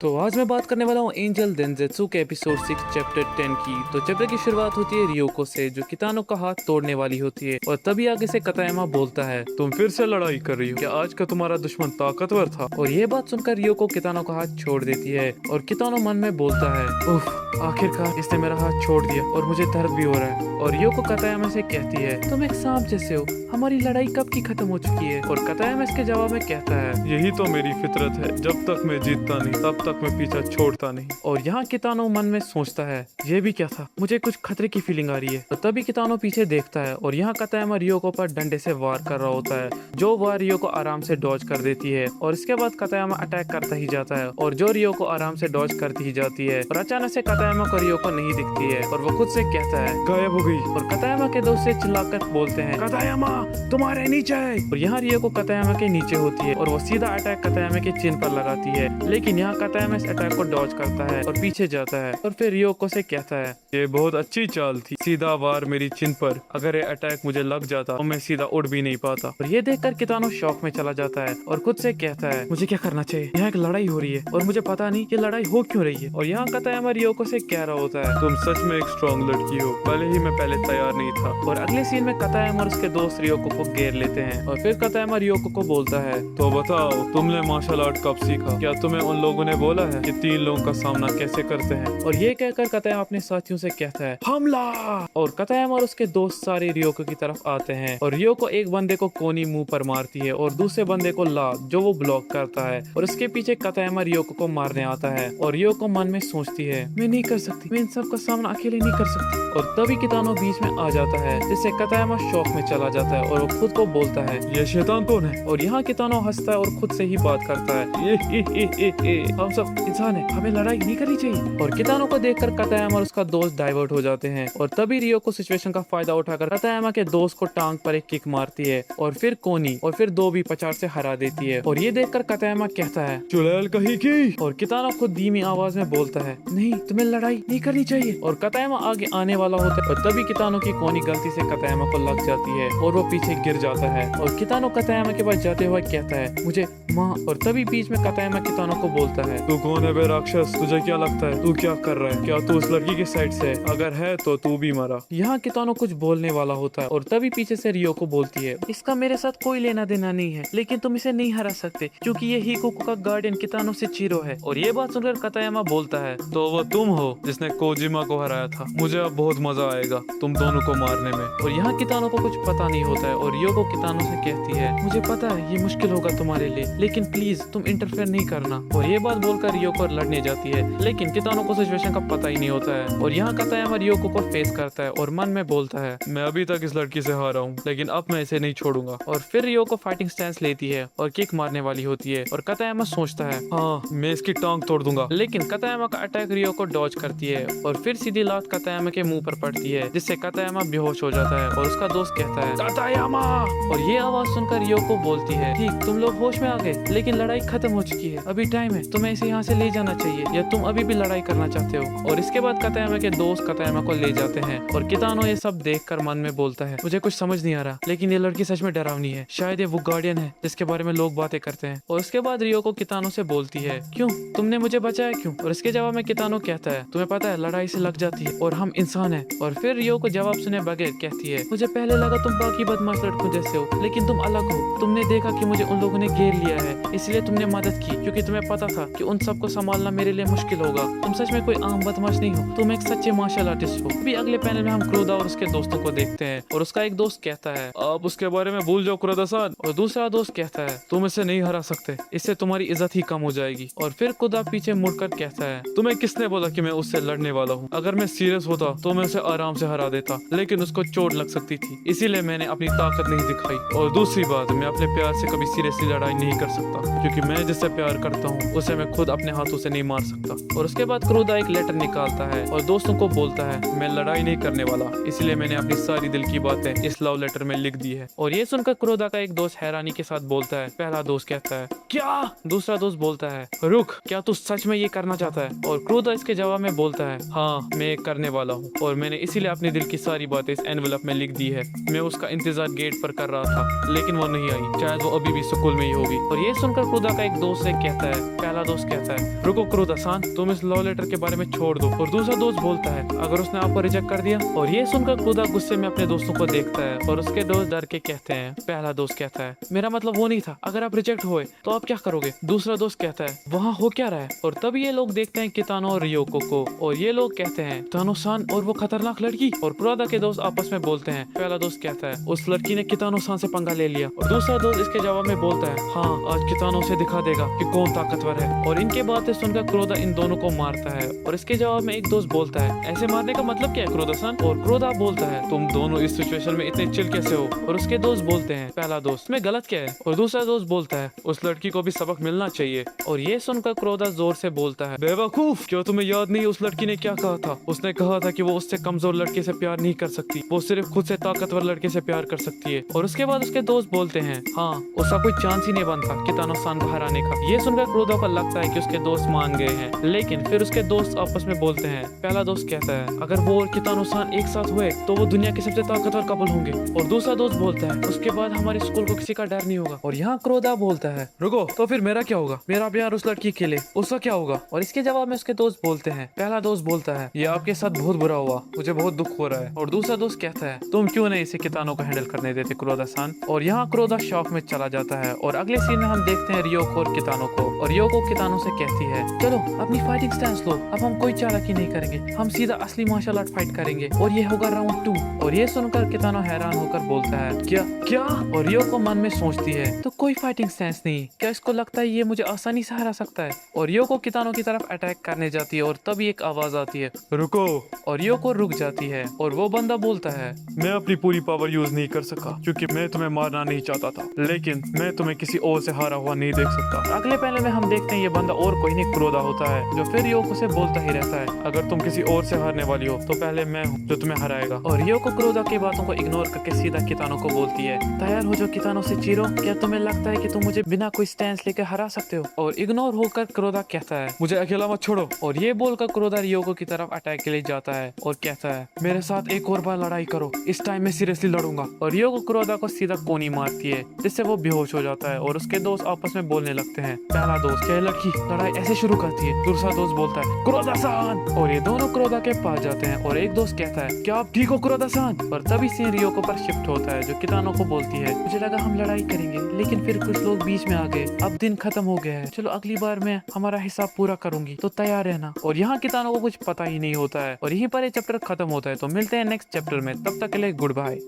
तो आज मैं बात करने वाला हूँ एंजल डेंजेत्सु के एपिसोड 6 चैप्टर 10 की। तो चैप्टर की शुरुआत होती है रियोको से, जो कितानो का हाथ तोड़ने वाली होती है, और तभी आगे से कतायामा बोलता है, तुम फिर से लड़ाई कर रही हो क्या? आज का तुम्हारा दुश्मन ताकतवर था। और ये बात सुनकर रियोको कितानो का हाथ छोड़ देती है, और कितानो मन में बोलता है, उफ, आखिरकार इसने मेरा हाथ छोड़ दिया और मुझे दर्द भी हो रहा है। और रियोको कतायामा से कहती है, तुम एक सांप जैसे हो, हमारी लड़ाई कब की खत्म हो चुकी है। और कतायामा इसके जवाब में कहता है, यही तो मेरी फितरत है, जब तक मैं जीतता नहीं तब तक मैं पीछा छोड़ता नहीं। और यहाँ कितानो मन में सोचता है, ये भी क्या था, मुझे कुछ खतरे की फीलिंग आ रही है। तो तभी कितानो पीछे देखता है, और यहाँ कतायामा रियोको पर डंडे से वार कर रहा होता है, जो वार रियोको आराम से डॉज कर देती है। और इसके बाद कतायामा अटैक करता ही जाता है, और जो रियोको आराम से डॉज करती ही जाती है। और अचानक से कतायामा को रियोको नहीं दिखती है, और वो खुद से कहता है, गायब हो गई। और कतायामा के दोस्त से चिल्लाकर बोलते हैं, कतायामा तुम्हारे नीचे। और यहाँ रियोको कतायामा के नीचे होती है, और वो सीधा अटैक कतायामा के चिन पर लगाती है। लेकिन यहाँ कतायामा इस अटैक को डॉज करता है और पीछे जाता है, और फिर रियोको से कहता है, ये बहुत अच्छी चाल थी, सीधा वार मेरी चिन पर। अगर ये अटैक मुझे लग जाता तो मैं सीधा उड़ भी नहीं पाता। और ये देखकर कितानो शौक में चला जाता है, और खुद से कहता है, मुझे क्या करना चाहिए, यहाँ एक लड़ाई हो रही है और मुझे पता नहीं ये लड़ाई हो क्यों रही है। और यहाँ कतायामा रियोको से कह रहा होता है, तुम सच में एक स्ट्रॉन्ग लड़की हो, भले ही मैं पहले तैयार नहीं था। और अगले सीन में कतायामा और उसके दोस्त रियोको को घेर लेते हैं, और फिर कतायामा रियोको को बोलता है, तो बताओ तुमने मार्शल आर्ट कब सीखा? क्या तुम्हें उन लोगों ने बोला है कि 3 लोगों का सामना कैसे करते हैं? और ये कहकर कतायामा अपने साथियों से कहता है, हमला। और कतायामा और उसके दोस्त सारे रियोको की तरफ आते हैं, और रियोको एक बंदे को कोनी मुंह पर मारती है, और दूसरे बंदे को लात, जो वो ब्लॉक करता है। और उसके पीछे कतायामा रियोको को मारने आता है, और रियोको मन में सोचती है, मैं नहीं कर सकती, मैं इन सब का सामना अकेले नहीं कर सकती। और तभी कितानो बीच में आ जाता है, जिससे कतायामा शौक में चला जाता है, और वो खुद को बोलता है, ये शैतान कौन है? और यहाँ कितानो हंसता है और खुद से ही बात करता है, हम सब इंसान है, हमें लड़ाई नहीं करनी चाहिए। और कितानो को देखकर कतायामा और उसका दोस्त डाइवर्ट हो जाते हैं, और तभी रियोको सिचुएशन का फायदा उठाकर कतायामा के दोस्त को टांग पर एक किक मारती है, और फिर कोनी, और फिर 2 भी पचार से हरा देती है। और ये देखकर कतायामा कहता है, चुड़ैल कहीं की। और कितानो खुद धीमी आवाज में बोलता है, नहीं, तुम्हें लड़ाई नहीं करनी चाहिए। और कतायामा आगे आने वाला होता है, और तभी कितानो की कोनी गलती से कतायामा को लग जाती है, और वो पीछे गिर जाता है। और कितानो कतायामा के पास जाते हुए कहता है, मुझे माँ। और तभी बीच में कतायामा कितानो को बोलता है, तू कौन है बे राक्षस, तुझे क्या लगता है तू क्या कर रहा है? क्या तू उस लड़की की साइड से? अगर है तो तू भी मरा। यहाँ कितानो कुछ बोलने वाला होता है, और तभी पीछे से रियोको बोलती है, इसका मेरे साथ कोई लेना देना नहीं है, लेकिन तुम इसे नहीं हरा सकते, क्योंकि ये हिकोको का गार्डियन कितानो से चिरो है। और ये बात सुनकर कतायामा बोलता है, तो वो तुम हो जिसने कोजिमा को हराया था, मुझे अब बहुत मजा आएगा तुम दोनों को मारने में। और यहाँ कितानो को कुछ पता नहीं होता है, और रियोको कितानो से कहती है, मुझे पता है ये मुश्किल होगा तुम्हारे लिए, लेकिन प्लीज तुम इंटरफेयर नहीं करना। और ये बात बोलकर रियोको लड़ने जाती है, लेकिन कितानो को सिचुएशन का पता ही नहीं होता है। और यहाँ कतायामा रियोको को फेस करता है, और मन में बोलता है, मैं अभी तक इस लड़की से हारा हूँ, लेकिन अब मैं इसे नहीं छोड़ूंगा। और फिर रियोको फाइटिंग स्टैंस लेती है, और किक मारने वाली होती है, और कतायामा सोचता है, हाँ मैं इसकी टांग तोड़ दूंगा। लेकिन कतायामा का अटैक रियोको डॉज करती है, और फिर सीधी लात कतायामा के मुंह पर पड़ती है, जिससे कतायामा बेहोश हो जाता है। और उसका दोस्त कहता है, कतायामा। और ये आवाज सुनकर रियोको बोलती है, ठीक, तुम लोग होश में आ गए, लेकिन लड़ाई खत्म हो चुकी है, अभी टाइम है, तुम्हें इसे यहाँ से ले जाना चाहिए, या तुम अभी भी लड़ाई करना चाहते हो? और इसके बाद कतायामा के दोस्त कतायामा को ले जाते हैं, और कितानो ये सब देखकर मन में बोलता है, मुझे कुछ समझ नहीं आ रहा, लेकिन ये लड़की सच में डरावनी है, शायद ये वो गार्डियन है जिसके बारे में लोग बातें करते हैं। और उसके बाद रियोको कितानो से बोलती है, क्यों, तुमने मुझे बचाया क्यों? और इसके जवाब में कितानो कहता है, तुम्हें पता है लड़ाई से लग जाती है, और हम इंसान है। और फिर रियोको जवाब सुने बगैर कहती है, मुझे पहले लगा तुम बाकी बदमाश लड़कों जैसे हो, लेकिन तुम अलग हो, तुमने देखा कि मुझे उन लोगों ने घेर लिया है, इसलिए तुमने मदद की, क्योंकि तुम्हें पता था कि उन सबको संभालना मेरे लिए मुश्किल होगा। तुम सच में कोई आम बदमाश नहीं हो, तुम एक सच्चे मार्शल आर्टिस्ट हो। अभी अगले पैनल में हम क्रोधा और उसके दोस्तों को देखते हैं, और उसका एक दोस्त कहता है, आप उसके बारे में भूल जाओ क्रोधा-सान। और दूसरा दोस्त कहता है, तुम इसे नहीं हरा सकते, इससे तुम्हारी इज्जत ही कम हो जाएगी। और फिर क्रोधा पीछे मुड़कर कहता है, तुम्हें किसने बोला कि मैं उससे लड़ने वाला हूँ? अगर मैं सीरियस होता तो मैं उसे आराम से हरा देता, लेकिन उसको चोट लग सकती थी, इसीलिए मैंने अपनी ताकत नहीं दिखाई। और दूसरी बात, मैं अपने प्यार से कभी सीरियसली लड़ाई नहीं कर सकता, क्योंकि मैं जिससे प्यार करता हूँ उसे मैं खुद अपने हाथों से नहीं मार सकता। और उसके बाद क्रोधा एक लेटर निकालता है, और दोस्तों को बोलता है, मैं लड़ाई नहीं करने वाला, इसलिए मैंने अपनी सारी दिल की बातें इस लव लेटर में लिख दी है। और ये सुनकर क्रोधा का एक दोस्त हैरानी के साथ बोलता है, पहला दोस्त कहता है, क्या? दूसरा दोस्त बोलता है, रुक, क्या तू सच में ये करना चाहता है? और क्रोधा इसके जवाब में बोलता है, हाँ मैं करने वाला हूँ, और मैंने इसीलिए अपने दिल की सारी बातें इस एनवेलप में लिख दी है। मैं उसका इंतजार गेट पर कर रहा था, लेकिन वो नहीं आई, शायद वो अभी भी स्कूल में ही होगी। और ये सुनकर क्रोधा का एक दोस्त से कहता है, पहला दोस्त कहता है रुको क्रोधा-सान, तुम इस लव लेटर के बारे में छोड़ दो। और दूसरा दोस्त बोलता है अगर उसने आपको रिजेक्ट कर दिया। और ये सुनकर क्रोधा गुस्से में अपने दोस्तों को देखता है और उसके दोस्त डर के कहते हैं। पहला दोस्त कहता है मेरा मतलब वो नहीं था, अगर आप रिजेक्ट हुए तो आप क्या करोगे। दूसरा दोस्त कहता है वहाँ हो क्या रहा है। और तब ये लोग देखते हैं कितानो और रियोको को और ये लोग कहते हैं कितानो-सान और वो खतरनाक लड़की। और क्रोधा के दोस्त आपस में बोलते हैं। पहला दोस्त कहता है उस लड़की ने कितानो-सान से पंगा ले लिया। और दूसरा दोस्त इसके जवाब में बोलता है हाँ आज कितानो से दिखा देगा कि कौन ताकतवर है। और इनके बातें सुनकर क्रोधा इन दोनों को मारता है। और इसके जवाब में एक दोस्त बोलता है ऐसे मारने का मतलब क्या है क्रोधा-सान। और क्रोधा बोलता है तुम दोनों इस सिचुएशन में इतने चिल कैसे हो। और उसके दोस्त बोलते हैं पहला दोस्त में गलत क्या है। और दूसरा दोस्त बोलता है उस लड़की को भी सबक मिलना चाहिए। और ये सुनकर क्रोधा जोर से बोलता है बेवकूफ, क्या तुम्हें याद नहीं उस लड़की ने क्या कहा था। उसने कहा था कि वो उससे कमजोर लड़के से प्यार नहीं कर सकती, वो सिर्फ खुद से ताकतवर लड़के से प्यार कर सकती है। और उसके बाद उसके दोस्त बोलते हैं हाँ उसका कोई चांस ही नहीं बनता कितानो-सान को हराने का। ये सुनकर क्रोधा को लगता है कि उसके दोस्त मान गए हैं। लेकिन फिर उसके दोस्त आपस में बोलते हैं। पहला दोस्त कहता है अगर वो और कितानो-सान एक साथ हुए तो वो दुनिया के सबसे ताकतवर कपल होंगे। और दूसरा दोस्त बोलता है उसके बाद हमारे स्कूल को किसी का डर नहीं होगा। और यहाँ क्रोधा बोलता है रुको तो फिर मेरा क्या होगा, मेरा प्यार उस लड़की के लिए, उसका क्या होगा। और इसके जवाब में उसके दोस्त बोलते हैं। पहला दोस्त बोलता है ये आपके साथ बहुत बुरा हुआ, मुझे बहुत दुख हो रहा है। और दूसरा दोस्त कहता है तुम क्यों नहीं इसे कितानो को हैंडल करने देते क्रोधा-सान। और यहाँ क्रोधा शॉक में चला जाता है। और अगले सीन में हम देखते हैं रियोको और कितानो को। और रियोको कितानो से कहती है चलो अपनी फाइटिंग स्टैंस लो, अब हम कोई चालाकी नहीं करेंगे, हम सीधा असली मार्शल आर्ट फाइट करेंगे और ये होगा राउंड 2। और ये सुनकर कितानो हैरान होकर बोलता है क्या क्या। और रियोको मन में सोचती है तो कोई फाइटिंग स्टैंस नहीं, क्या इसको लगता है ये मुझे आसानी से हरा सकता है। और रियोको कितानो की तरफ अटैक करने जाती है और तभी एक आवाज आती है रुको। और रियोको रुक जाती है और वो बंदा बोलता है मैं अपनी पूरी पावर यूज नहीं कर सका क्योंकि मैं तुम्हें मारना नहीं चाहता था, लेकिन मैं तुम्हें किसी और से हारा हुआ नहीं देख सकता। अगले पहले में हम देखते हैं ये बंदा और कोई नहीं क्रोधा होता है जो फिर रियोको से बोलता ही रहता है अगर तुम किसी और से हारने वाली हो तो पहले मैं हूँ जो तुम्हें हराएगा। और रियोको क्रोधा की बातों को इग्नोर करके सीधा कितानो को बोलती है तैयार हो जो कितानो से चीरो, क्या तुम्हें लगता है कि तुम मुझे बिना कोई स्टैंस लेकर हरा सकते हो। और इग्नोर होकर क्रोधा कहता है मुझे अकेला मत छोड़ो। और ये बोलकर क्रोधा रियोको की तरफ अटैक के लिए जाता है और कहता है मेरे साथ एक और बार लड़ाई करो, इस टाइम मैं सीरियसली लड़ूंगा। और रियोको क्रोधा को सीधा कोनी मारती है जिससे वो बेहोश हो जाता है। और उसके दोस्त आपस में बोलने लगते हैं। पहला दोस्त क्या लड़की लड़ाई ऐसे शुरू करती है। दूसरा दोस्त बोलता है क्रोधा-सान। और ये दोनों क्रोधा के पास जाते हैं और एक दोस्त कहता है क्या आप ठीक हो क्रोधा-सान। और तभी सीन रियोको पर शिफ्ट होता है जो कितानो को बोलती है मुझे लगा हम लड़ाई करेंगे लेकिन फिर कुछ लोग बीच में आ गए, अब दिन खत्म हो गया है, चलो अगली बार मैं हमारा हिसाब पूरा करूंगी तो तैयार रहना। और यहाँ कितानो को कुछ पता ही नहीं होता है और यहीं पर ये चैप्टर खत्म होता है। तो मिलते हैं नेक्स्ट चैप्टर में, तब तक के लिए गुड बाय।